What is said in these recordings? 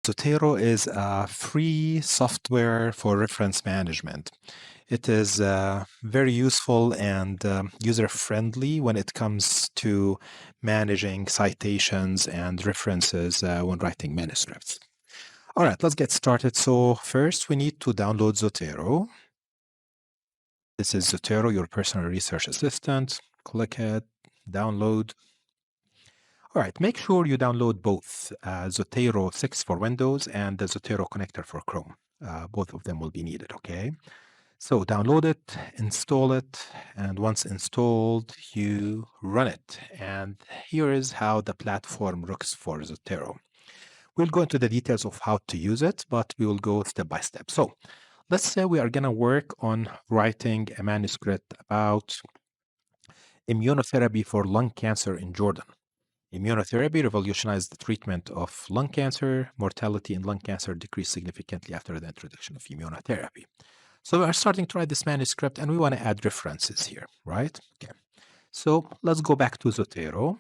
Zotero is a free software for reference management. It is very useful and user-friendly when it comes to managing citations and references when writing manuscripts. All right, let's get started. So first, we need to download Zotero. This is Zotero, your personal research assistant. Click it, download. All right, make sure you download both Zotero 6 for Windows and the Zotero connector for Chrome. Both of them will be needed, okay? So download it, install it, and once installed, you run it. And here is how the platform looks for Zotero. We'll go into the details of how to use it, but we will go step by step. So let's say we are going to work on writing a manuscript about immunotherapy for lung cancer in Jordan. Immunotherapy revolutionized the treatment of lung cancer. Mortality in lung cancer decreased significantly after the introduction of immunotherapy. So we are starting to write this manuscript and we want to add references here, right? Okay. So let's go back to Zotero.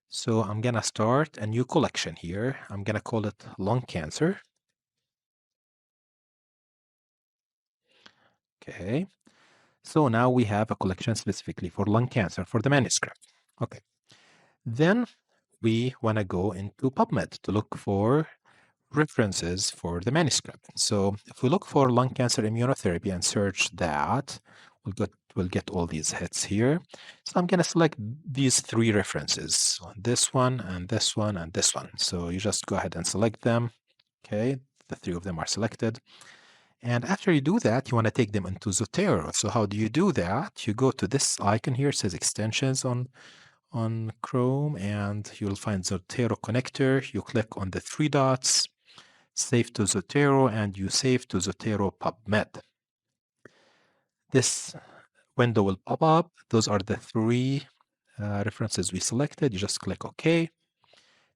So I'm going to start a new collection here. I'm going to call it lung cancer. Okay. So now we have a collection specifically for lung cancer for the manuscript. Okay. Then we want to go into PubMed to look for references for the manuscript. So if we look for lung cancer immunotherapy and search that, we'll get all these hits here. So I'm going to select these three references, this one and this one and this one. So you just go ahead and select them. Okay, the three of them are selected. And after you do that, you want to take them into Zotero. So how do you do that? You go to this icon here, it says extensions on Chrome, and you'll find Zotero connector. You click on the three dots, save to Zotero, and you save to Zotero PubMed. This window will pop up. Those are the three references we selected. You just click OK.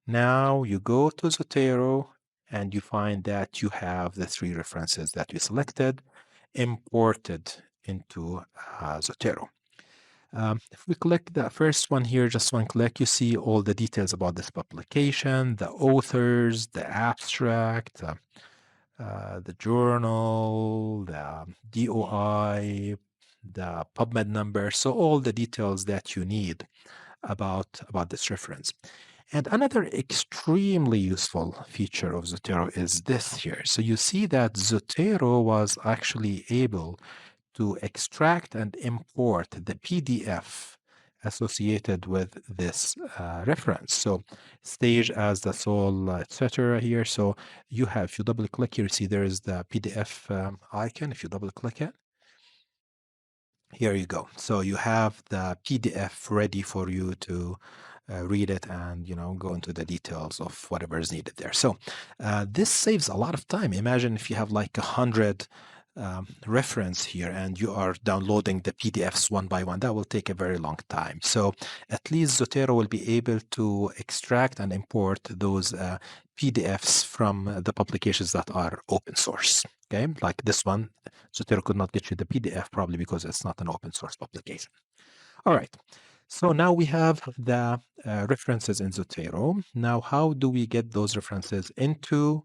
Now you go to Zotero and you find that you have the three references that we selected imported into Zotero. If we click the first one here, just one click, you see all the details about this publication, the authors, the abstract, the journal, the DOI, the PubMed number, so all the details that you need about this reference. And another extremely useful feature of Zotero is this here. So you see that Zotero was actually able to extract and import the PDF associated with this reference. So stage as the sole, etc. here. So you have, if you double click here, you see there is the PDF icon. If you double click it, here you go. So you have the PDF ready for you to read it and go into the details of whatever is needed there. So this saves a lot of time. Imagine if you have like 100 reference here and you are downloading the PDFs one by one. That will take a very long time. So at least Zotero will be able to extract and import those PDFs from the publications that are open source. Okay, like this one, Zotero could not get you the PDF probably because it's not an open source publication. All right. So now we have the references in Zotero. Now, how do we get those references into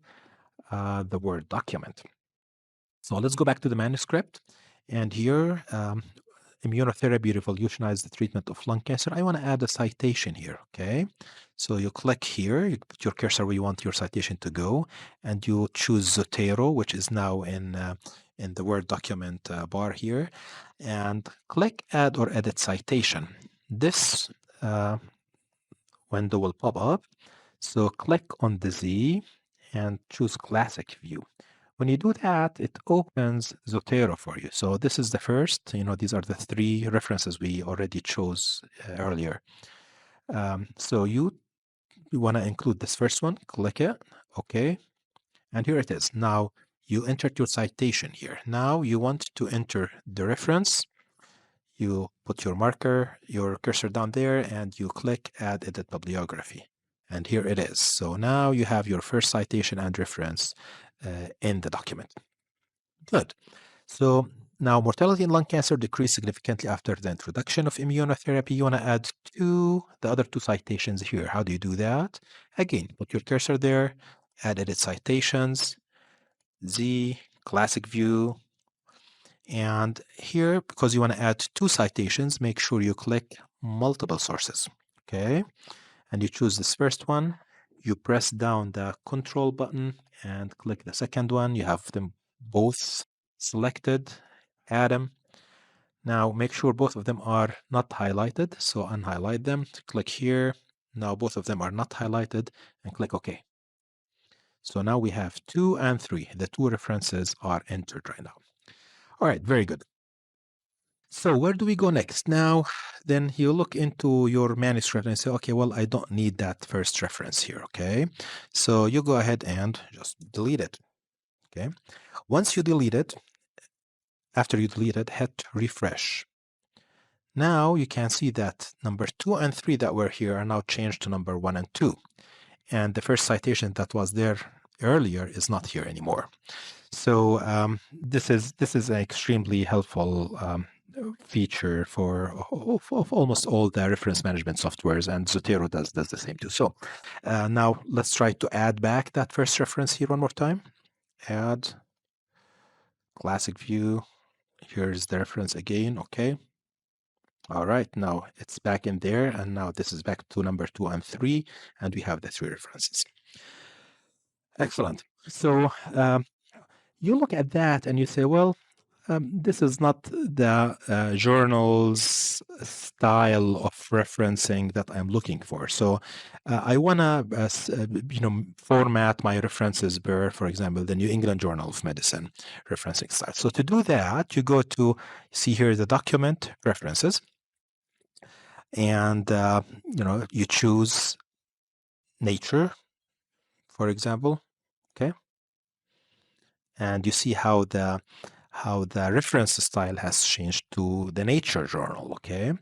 the Word document? So let's go back to the manuscript. And here, immunotherapy revolutionized the treatment of lung cancer. I want to add a citation here, okay? So you click here, you put your cursor where you want your citation to go, and you choose Zotero, which is now in the Word document bar here, and click Add or Edit Citation. This window will pop up. So click on the Z and choose Classic View. When you do that, it opens Zotero for you. So this is the first, these are the three references we already chose earlier. So you want to include this first one, click it, okay. And here it is. Now you entered your citation here. Now you want to enter the reference. You put your marker, your cursor down there, and you click Add Edit Bibliography. And here it is. So now you have your first citation and reference in the document. Good. So now mortality in lung cancer decreased significantly after the introduction of immunotherapy. You want to add the other two citations here. How do you do that? Again, put your cursor there, add edit citations, Z, classic view. And here, because you want to add 2 citations, make sure you click multiple sources. Okay. And you choose this first one. You press down the control button and click the second one. You have them both selected. Add them. Now make sure both of them are not highlighted. So unhighlight them. Click here. Now both of them are not highlighted and click OK. So now we have 2 and 3. The 2 references are entered right now. All right, very good. So where do we go next? Now, then you look into your manuscript and say, okay, well, I don't need that first reference here, okay? So you go ahead and just delete it, okay? Once you delete it, after you delete it, hit refresh. Now you can see that number 2 and 3 that were here are now changed to number 1 and 2. And the first citation that was there earlier is not here anymore. So this is an extremely helpful feature for of almost all the reference management softwares, and Zotero does the same too. So now let's try to add back that first reference here one more time. Add classic view. Here's the reference again. Okay. All right. Now it's back in there, and now this is back to number 2 and 3, and we have the 3 references. Excellent. So you look at that and you say, well, this is not the journal's style of referencing that I'm looking for. So I want to, format my references for example, the New England Journal of Medicine referencing style. So to do that, you go to see here the document references, and you choose Nature, for example. Okay, and you see how the reference style has changed to the Nature journal. Okay,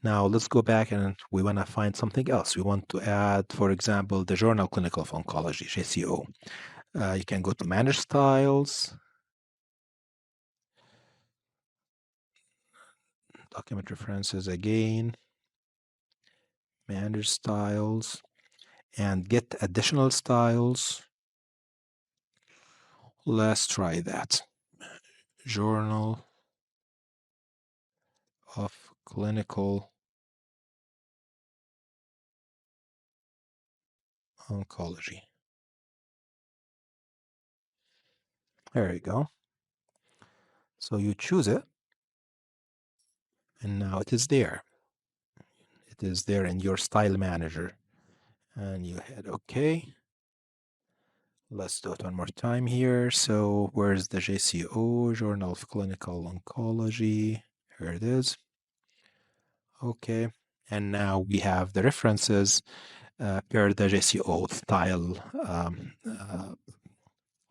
now let's go back and we want to find something else. We want to add, for example, the Journal Clinical of Oncology, JCO. You can go to Manage Styles, Document References again, Manage Styles, and get additional styles. Let's try that. Journal of Clinical Oncology. There you go. So you choose it, and now it is there. It is there in your style manager. And you hit OK. Let's do it one more time here. So where's the JCO, Journal of Clinical Oncology? Here it is. OK. And now we have the references per the JCO style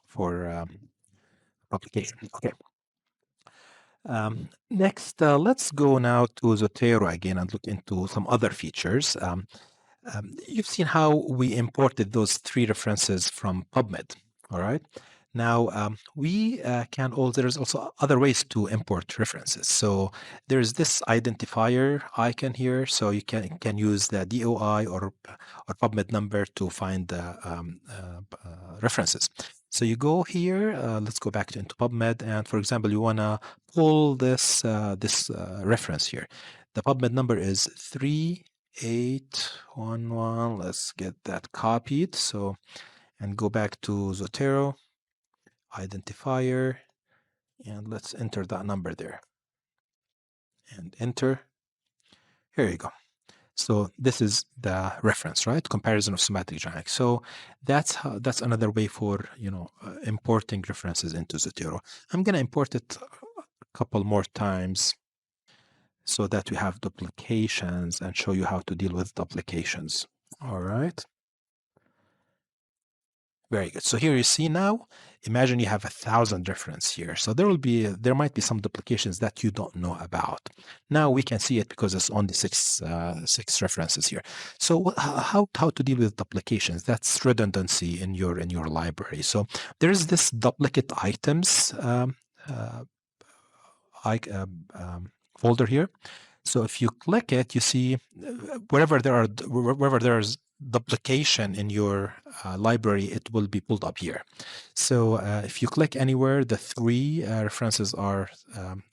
for publication. Okay. Next, let's go now to Zotero again and look into some other features. You've seen how we imported those 3 references from PubMed. All right. Now we can there's also other ways to import references. So there's this identifier icon here. So you can use the DOI or PubMed number to find the references. So you go here, let's go back into PubMed, and for example, you want to pull this reference here. The PubMed number is 3811. Let's get that copied. So, and go back to Zotero, identifier, and let's enter that number there. And enter. Here you go. So this is the reference, right? Comparison of somatic genetics. So that's another way for importing references into Zotero. I'm going to import it a couple more times so that we have duplications and show you how to deal with duplications. All right. Very good. So here you see now, imagine you have 1,000 references here. So there might be some duplications that you don't know about. Now we can see it because it's only six references here. So how to deal with duplications? That's redundancy in your library. So there is this duplicate items folder here. So if you click it, you see wherever there's duplication in your library, it will be pulled up here. So if you click anywhere, the three references are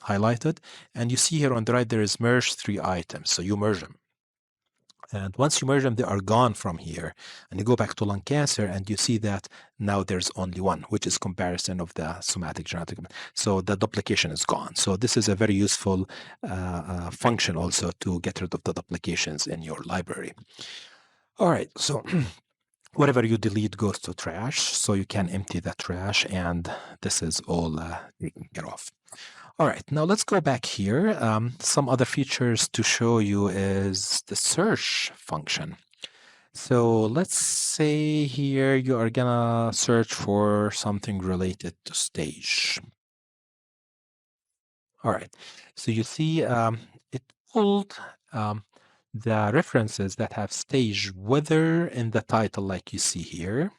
highlighted, and you see here on the right there is merge three items. So you merge them. And once you merge them, they are gone from here. And you go back to lung cancer and you see that now there's only one, which is comparison of the somatic genetic. So the duplication is gone. So this is a very useful function also to get rid of the duplications in your library. All right, so whatever you delete goes to trash. So you can empty the trash and this is all taken care of. All right, now let's go back here. Some other features to show you is the search function. So let's say here you are gonna search for something related to stage. All right, so you see it pulled the references that have stage, whether in the title like you see here,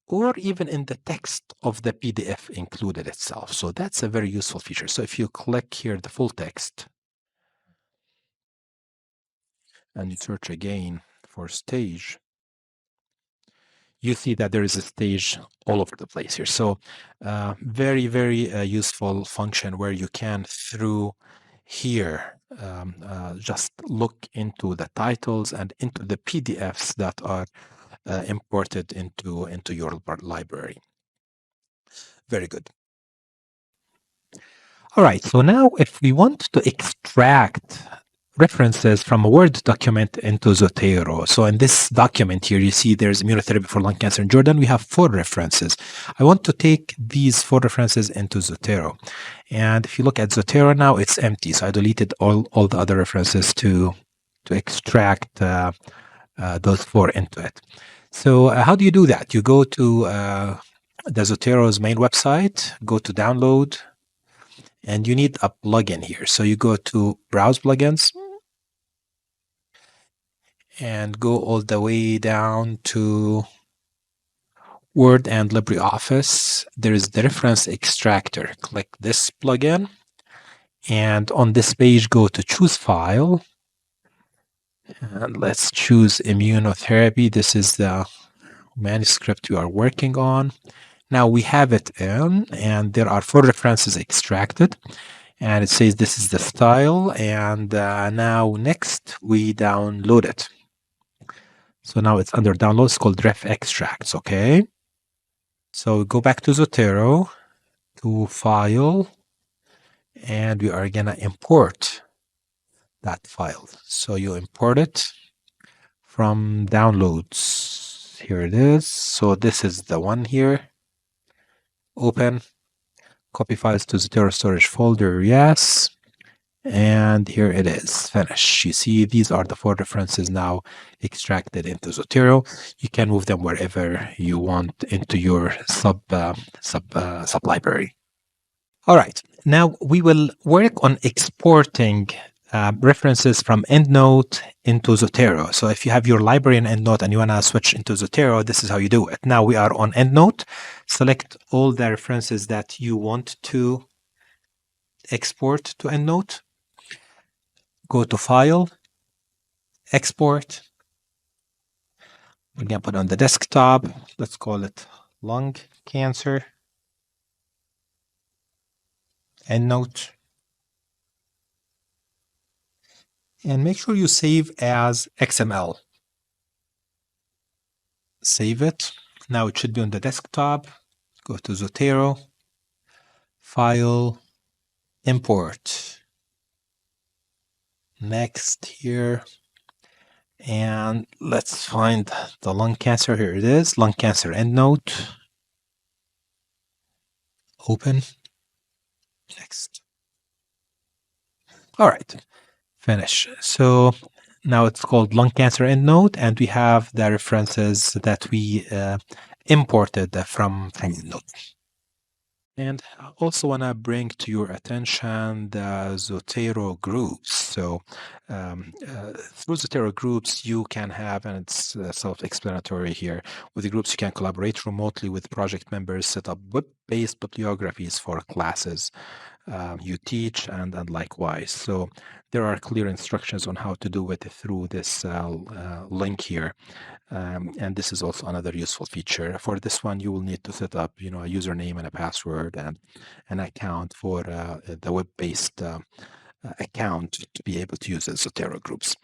or even in the text of the PDF included itself. So that's a very useful feature. So if you click here the full text and you search again for stage, you see that there is a stage all over the place here. So very, very useful function where you can through here just look into the titles and into the PDFs that are imported into your library. Very good. All right, so now if we want to extract references from a Word document into Zotero. So in this document here, you see there's immunotherapy for lung cancer in Jordan. We have 4 references. I want to take these 4 references into Zotero. And if you look at Zotero now, it's empty. So I deleted all the other references to extract those 4 into it. So how do you do that? You go to the Zotero's main website, go to download, and you need a plugin here. So you go to browse plugins and go all the way down to Word and LibreOffice. There is the reference extractor. Click this plugin. And on this page, go to choose file. And let's choose immunotherapy. This is the manuscript we are working on. Now we have it in, and there are 4 references extracted. And it says this is the style. And now next, we download it. So now it's under download. It's called ref extracts, okay? So go back to Zotero, to file, and we are gonna import that file. So you import it from downloads. Here it is. So this is the one here. Open, copy files to Zotero storage folder, yes. And here it is, finish. You see, these are the 4 references now extracted into Zotero. You can move them wherever you want into your sub library. All right, now we will work on exporting references from EndNote into Zotero. So if you have your library in EndNote and you want to switch into Zotero, this is how you do it. Now we are on EndNote. Select all the references that you want to export to EndNote. Go to File, Export. We're going to put it on the desktop. Let's call it lung cancer. EndNote. And make sure you save as XML. Save it. Now it should be on the desktop. Go to Zotero, File, Import. Next here. And let's find the lung cancer. Here it is, lung cancer EndNote. Open. Next. All right, finish. So now it's called lung cancer EndNote, and we have the references that we imported from EndNote. And I also want to bring to your attention the Zotero groups. So through Zotero groups, you can have, and it's self-explanatory here, with the groups you can collaborate remotely with project members, set up web-based bibliographies for classes, you teach, and likewise. So there are clear instructions on how to do it through this link here. And this is also another useful feature. For this one, you will need to set up, a username and a password and an account for the web-based account to be able to use the Zotero groups.